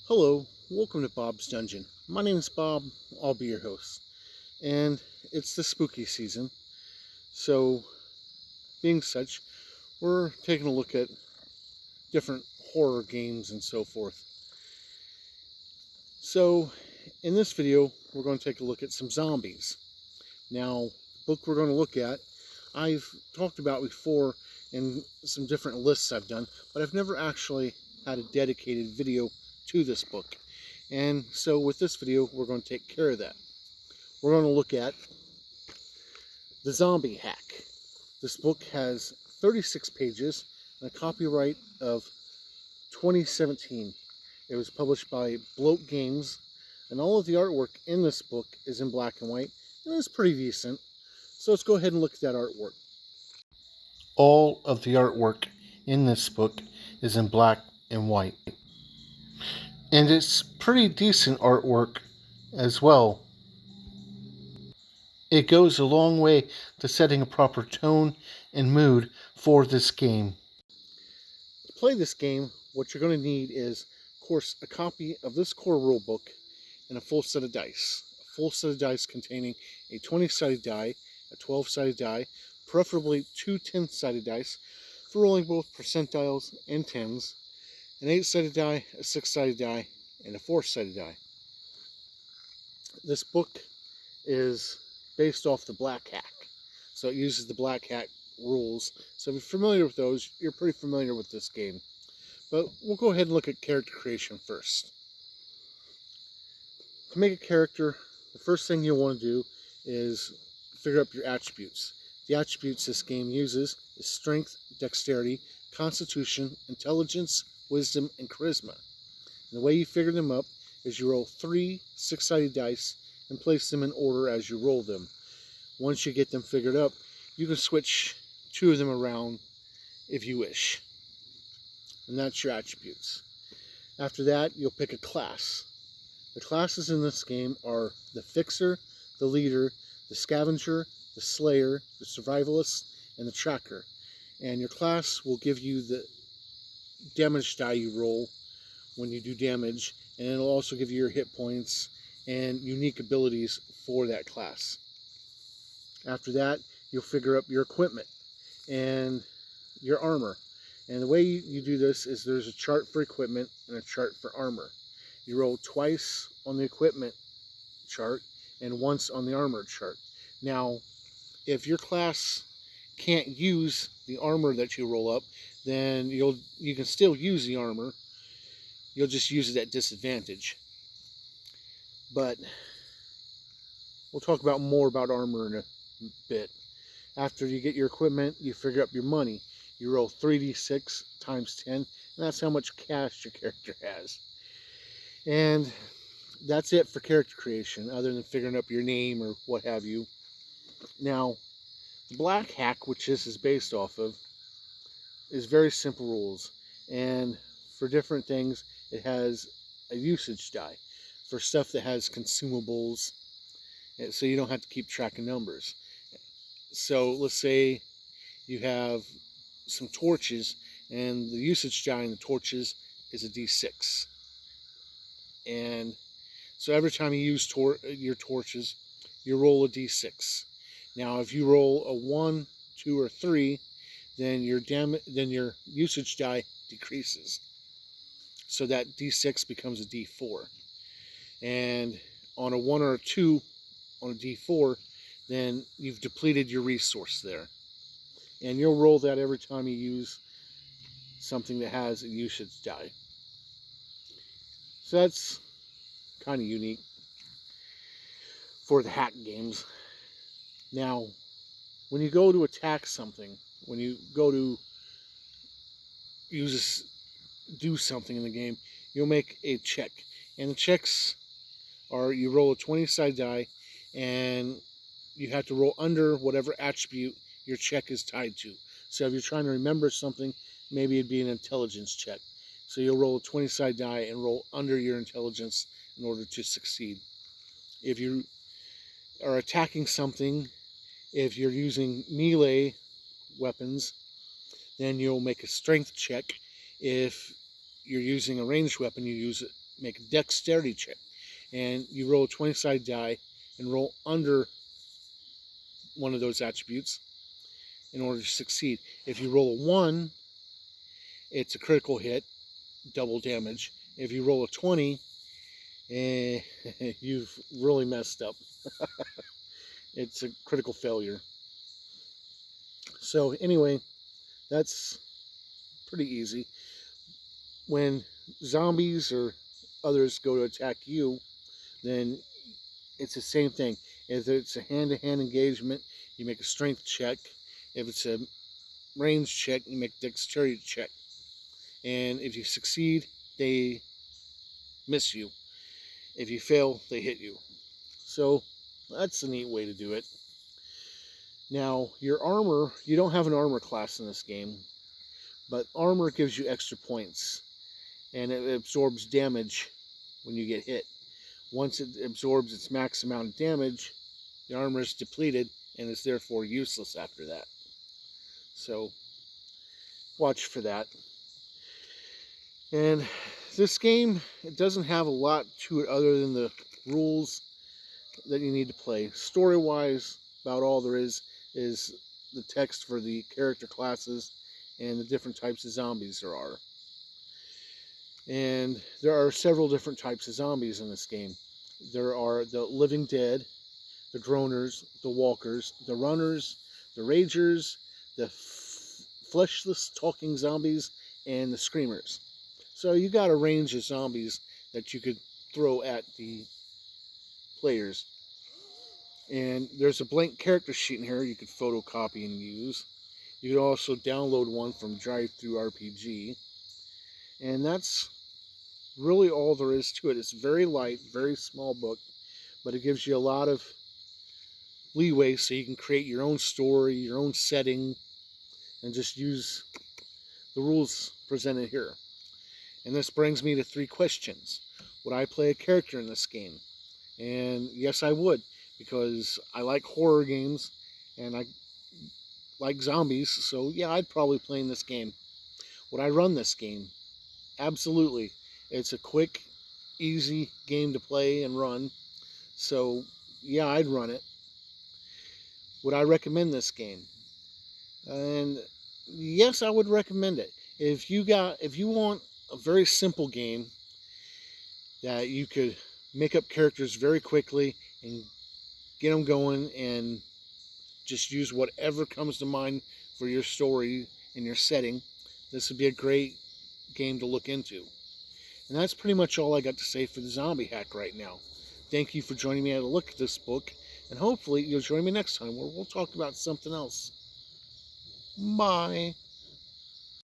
Hello, welcome to Bob's Dungeon. My name is Bob, I'll be your host. And it's the spooky season, so being such, we're taking a look at different horror games and so forth. So, in this video, we're going to take a look at some zombies. Now, the book we're going to look at, I've talked about before in some different lists I've done, but I've never actually had a dedicated video to this book. And so with this video, we're going to take care of that. We're going to look at The Zombie Hack. This book has 36 pages and a copyright of 2017. It was published by Bloat Games, and all of the artwork in this book is in black and white, and it's pretty decent. So let's go ahead and look at that artwork. All of the artwork in this book is in black and white. And it's pretty decent artwork as well. It goes a long way to setting a proper tone and mood for this game. To play this game, what you're going to need is, of course, a copy of this core rulebook and a full set of dice. A full set of dice containing a 20-sided die, a 12-sided die, preferably two 10-sided dice for rolling both percentiles and tens, an 8-sided die, a 6-sided die, and a 4-sided die. This book is based off the Black Hack, so it uses the Black Hack rules. So if you're familiar with those, you're pretty familiar with this game. But we'll go ahead and look at character creation first. To make a character, the first thing you'll want to do is figure out your attributes. The attributes this game uses is strength, dexterity, constitution, intelligence, wisdom, and charisma. And the way you figure them up is you roll 3 6-sided dice and place them in order as you roll them. Once you get them figured up, you can switch 2 of them around if you wish. And that's your attributes. After that, you'll pick a class. The classes in this game are the Fixer, the Leader, the Scavenger, the Slayer, the Survivalist, and the Tracker. And your class will give you the damage die you roll when you do damage, and it'll also give you your hit points and unique abilities for that class. After that, you'll figure up your equipment and your armor. And the way you do this is there's a chart for equipment and a chart for armor. You roll twice on the equipment chart and once on the armor chart. Now, if your class can't use the armor that you roll up, then you can still use the armor. You'll just use it at disadvantage. But we'll talk about more about armor in a bit. After you get your equipment, you figure out your money. You roll 3d6 times 10, and that's how much cash your character has. And that's it for character creation, other than figuring up your name or what have you. Now, the Black Hack, which this is based off of, is very simple rules. And for different things, it has a usage die for stuff that has consumables, so you don't have to keep track of numbers. So let's say you have some torches, and the usage die in the torches is a d6. And so every time you use your torches, you roll a d6. Now, if you roll a 1, 2, or 3, then your usage die decreases. So that d6 becomes a d4. And on a 1 or a 2 on a d4, then you've depleted your resource there. And you'll roll that every time you use something that has a usage die. So that's kind of unique for the hack games. Now, when you go to attack something, when you go to do something in the game, you'll make a check. And the checks are, you roll a 20-sided die, and you have to roll under whatever attribute your check is tied to. So if you're trying to remember something, maybe it'd be an intelligence check. So you'll roll a 20-sided die and roll under your intelligence in order to succeed. If you are attacking something, if you're using melee weapons, then you'll make a strength check. If you're using a ranged weapon, you use make a dexterity check. And you roll a 20-sided die and roll under one of those attributes in order to succeed. If you roll a 1, it's a critical hit, double damage. If you roll a 20, you've really messed up. It's a critical failure. So anyway, that's pretty easy. When zombies or others go to attack you, then it's the same thing. If it's a hand-to-hand engagement, you make a strength check. If it's a range check, you make a dexterity check. And if you succeed, they miss you. If you fail, they hit you. So that's a neat way to do it. Now, your armor, you don't have an armor class in this game, but armor gives you extra points, and it absorbs damage when you get hit. Once it absorbs its max amount of damage, the armor is depleted and is therefore useless after that. So, watch for that. And this game, it doesn't have a lot to it other than the rules that you need to play. Story-wise, about all there is the text for the character classes and the different types of zombies there are. And there are several different types of zombies in this game. There are the living dead, the groaners, the walkers, the runners, the ragers, the fleshless talking zombies, and the screamers. So you got a range of zombies that you could throw at the players. And there's a blank character sheet in here you could photocopy and use. You can also download one from DriveThruRPG. And that's really all there is to it. It's very light, very small book, but it gives you a lot of leeway so you can create your own story, your own setting, and just use the rules presented here. And this brings me to 3 questions. Would I play a character in this game? And yes, I would, because I like horror games and I like zombies, so yeah, I'd probably play in this game. Would I run this game? Absolutely. It's a quick, easy game to play and run, so yeah, I'd run it. Would I recommend this game? And yes, I would recommend it. If you want a very simple game that you could make up characters very quickly and get them going and just use whatever comes to mind for your story and your setting, this would be a great game to look into. And that's pretty much all I got to say for the Zombie Hack right now. Thank you for joining me at a look at this book, and hopefully you'll join me next time where we'll talk about something else. Bye.